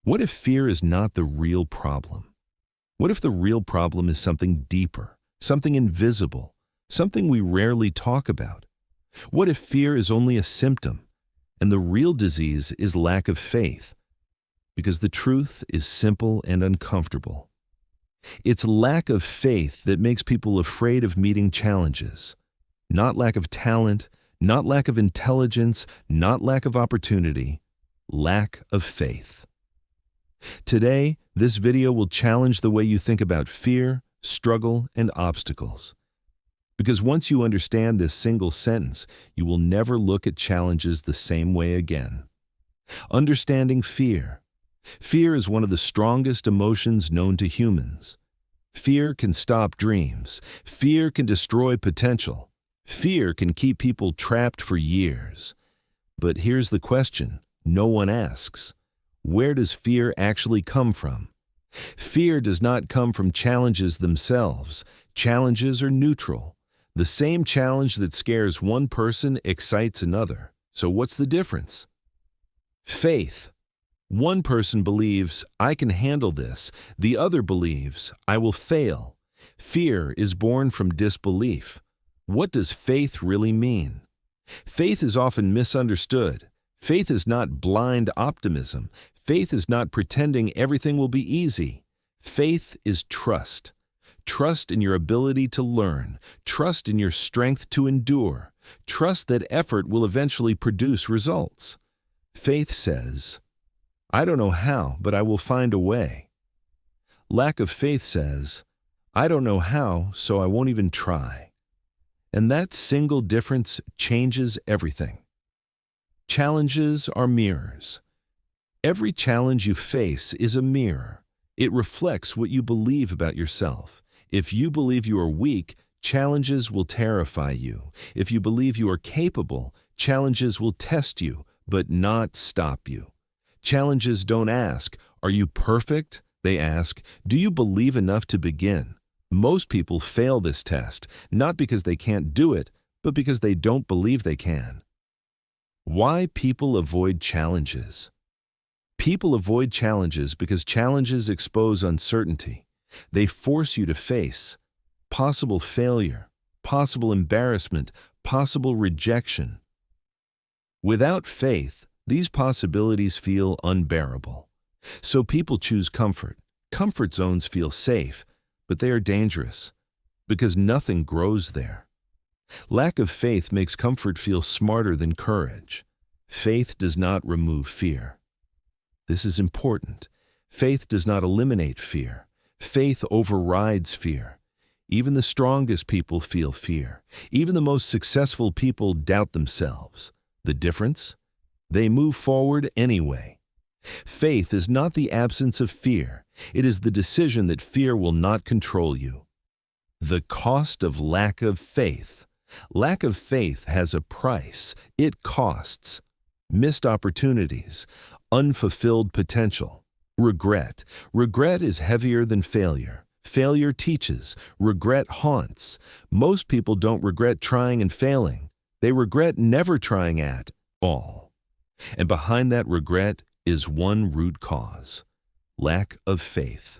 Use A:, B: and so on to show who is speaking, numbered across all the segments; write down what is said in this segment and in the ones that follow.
A: What if fear is not the real problem? What if the real problem is something deeper, something invisible, something we rarely talk about? What if fear is only a symptom, and the real disease is lack of faith? Because the truth is simple and uncomfortable. It's lack of faith that makes people afraid of meeting challenges. Not lack of talent, not lack of intelligence, not lack of opportunity, lack of faith. Today, this video will challenge the way you think about fear, struggle, and obstacles. Because once you understand this single sentence, you will never look at challenges the same way again. Understanding fear. Fear is one of the strongest emotions known to humans. Fear can stop dreams. Fear can destroy potential. Fear can keep people trapped for years. But here's the question no one asks. Where does fear actually come from? Fear does not come from challenges themselves. Challenges are neutral. The same challenge that scares one person excites another. So what's the difference? Faith. One person believes, I can handle this. The other believes, I will fail. Fear is born from disbelief. What does faith really mean? Faith is often misunderstood. Faith is not blind optimism. Faith is not pretending everything will be easy. Faith is trust. Trust in your ability to learn. Trust in your strength to endure. Trust that effort will eventually produce results. Faith says, I don't know how, but I will find a way. Lack of faith says, I don't know how, so I won't even try. And that single difference changes everything. Challenges are mirrors. Every challenge you face is a mirror. It reflects what you believe about yourself. If you believe you are weak, challenges will terrify you. If you believe you are capable, challenges will test you, but not stop you. Challenges don't ask, are you perfect? They ask, do you believe enough to begin? Most people fail this test, not because they can't do it, but because they don't believe they can. Why people avoid challenges? People avoid challenges because challenges expose uncertainty. They force you to face possible failure, possible embarrassment, possible rejection. Without faith, these possibilities feel unbearable. So people choose comfort. Comfort zones feel safe, but they are dangerous because nothing grows there. Lack of faith makes comfort feel smarter than courage. Faith does not remove fear. This is important. Faith does not eliminate fear. Faith overrides fear. Even the strongest people feel fear. Even the most successful people doubt themselves. The difference? They move forward anyway. Faith is not the absence of fear. It is the decision that fear will not control you. The cost of lack of faith. Lack of faith has a price. It costs. Missed opportunities, unfulfilled potential, regret. Regret is heavier than failure. Failure teaches. Regret haunts. Most people don't regret trying and failing. They regret never trying at all. And behind that regret is one root cause: lack of faith.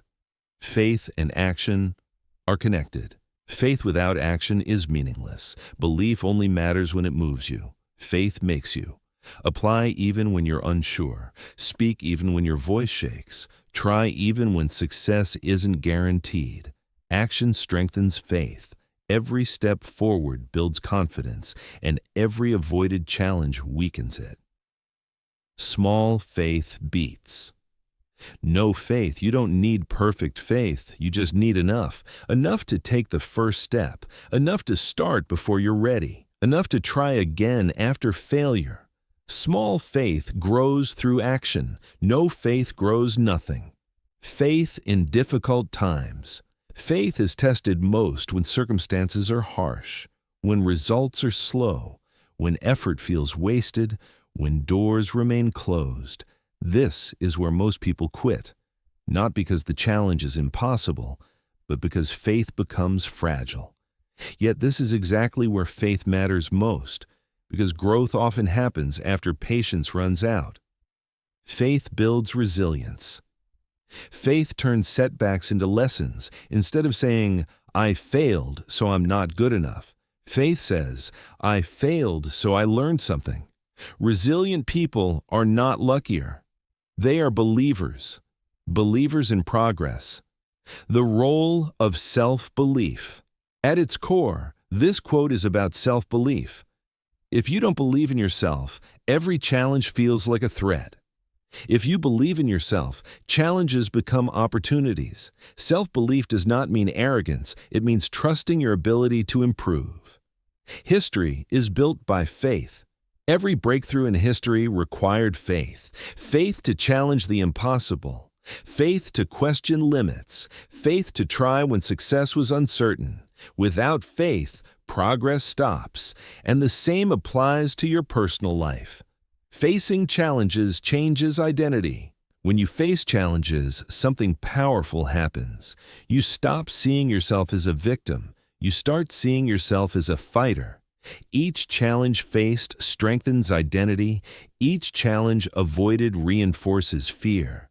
A: Faith and action are connected. Faith without action is meaningless. Belief only matters when it moves you. Faith makes you. Apply even when you're unsure. Speak even when your voice shakes. Try even when success isn't guaranteed. Action strengthens faith. Every step forward builds confidence, and every avoided challenge weakens it. Small faith beats. No faith. You don't need perfect faith. You just need enough. Enough to take the first step. Enough to start before you're ready. Enough to try again after failure. Small faith grows through action. No faith grows nothing. Faith in difficult times. Faith is tested most when circumstances are harsh, when results are slow, when effort feels wasted, when doors remain closed. This is where most people quit, not because the challenge is impossible, but because faith becomes fragile. Yet this is exactly where faith matters most, because growth often happens after patience runs out. Faith builds resilience. Faith turns setbacks into lessons. Instead of saying, I failed, so I'm not good enough, faith says, I failed, so I learned something. Resilient people are not luckier. They are believers, believers in progress. The role of self-belief. At its core, this quote is about self-belief. If you don't believe in yourself, every challenge feels like a threat. If you believe in yourself, challenges become opportunities. Self-belief does not mean arrogance, it means trusting your ability to improve. History is built by faith. Every breakthrough in history required faith. Faith to challenge the impossible. Faith to question limits. Faith to try when success was uncertain. Without faith, progress stops. And the same applies to your personal life. Facing challenges changes identity. When you face challenges, something powerful happens. You stop seeing yourself as a victim. You start seeing yourself as a fighter. Each challenge faced strengthens identity. Each challenge avoided reinforces fear.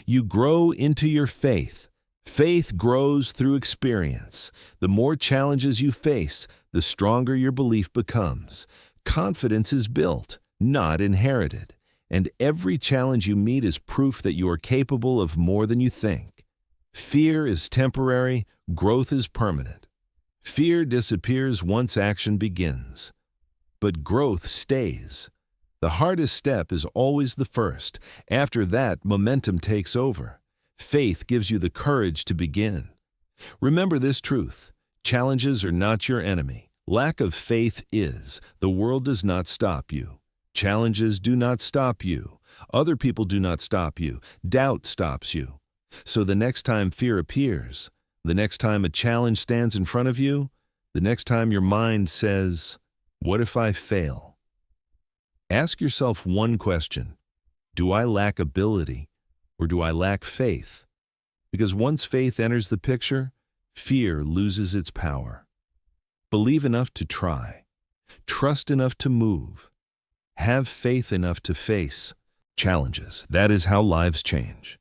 A: You grow into your faith. Faith grows through experience. The more challenges you face, the stronger your belief becomes. Confidence is built, not inherited. And every challenge you meet is proof that you are capable of more than you think. Fear is temporary, growth is permanent. Fear disappears once action begins. But growth stays. The hardest step is always the first. After that, momentum takes over. Faith gives you the courage to begin. Remember this truth: challenges are not your enemy. Lack of faith is. The world does not stop you. Challenges do not stop you. Other people do not stop you. Doubt stops you. So the next time fear appears, the next time a challenge stands in front of you, the next time your mind says, what if I fail? Ask yourself one question: do I lack ability or do I lack faith? Because once faith enters the picture, fear loses its power. Believe enough to try. Trust enough to move. Have faith enough to face challenges. That is how lives change.